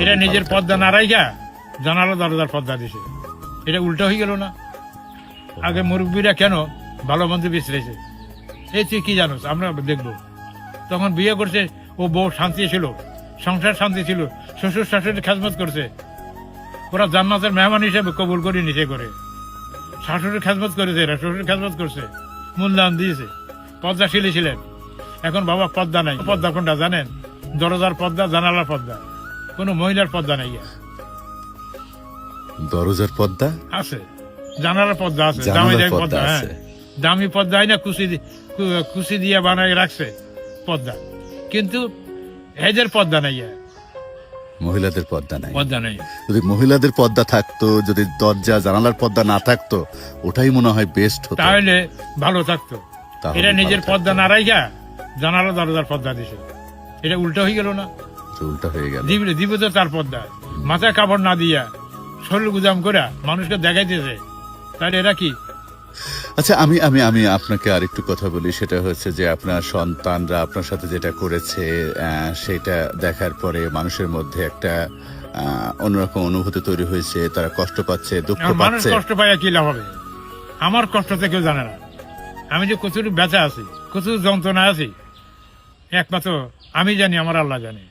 এটা নিজের পর্দা না রাইখা জানালা দরজার পর্দা দিছে, এটা উল্টা হয়ে গেল না? আগে মুরব্বীরা কেন ভালো মন্দ বিশ্লেষে, এই তুই কি জানোস আমরা দেখবো। তখন বিয়ে করছে, ও বউ শান্তি ছিল, সংসার শান্তি ছিল, শ্বশুর শাশুড়ি খেজমত করছে, ওরা জান্নাতের মেহমান হিসেবে কবুল করে নিচে করে। শাশুড়ির খেজমত করেছে, এরা শ্বশুর খেজমত করছে, মূল্যায়ন দিয়েছে, পর্দাশীলী ছিলেন। এখন বাবা পর্দা নাই, পর্দা কোনটা জানেন? দরজার পর্দা, জানালার পর্দা, কোনো মহিলার পর্দা নাই। দরজার পর্দা আছে, জানালার পর্দা আছে, দামি জানালার দামি পর্দা পর্দা, হ্যাঁ, আছে। দামি পর্দা হয় না, কুচি দিয়ে বানাই রাখছে পর্দা, কিন্তু এদের পর্দা নাই, মহিলাদের পর্দা নাই। পর্দা নেই। যদি মহিলাদের পর্দা থাকতো, যদি দরজা জানালার পর্দা না থাকতো, ওটাই মনে হয় বেস্ট হতো। তাহলে ভালো থাকতো। তাহলে এটা নিজের ভালো পর্দা থাকতো। না রাইখা জানালা দরজার পর্দা দিছে, এটা উল্টা হয়ে গেল না? উল্টা হয়ে গেল। দিব তো তার পর্দা, মাথায় কাপড় না দিয়া শরীর গুদাম করে মানুষকে দেখাইতেছে, তাহলে এরা কি? আচ্ছা, আমি আমি আমি আপনাকে আরেকটু কথা বলি। সেটা হচ্ছে যে আপনার সন্তানরা আপনার সাথে যেটা করেছে, সেটা দেখার পরে মানুষের মধ্যে একটা অন্যরকম অনুভূতি তৈরি হয়েছে। তারা কষ্ট পাচ্ছে, দুঃখ মানুষ পাচ্ছে। কষ্ট পাইয়া কি লাভ হবে? আমার কষ্টতে কেউ জানে না। আমি যে কচুর ব্যথা আছি, কচুর যন্ত্রণা আছি, একমাত্র আমি জানি, আমার আল্লাহ জানে।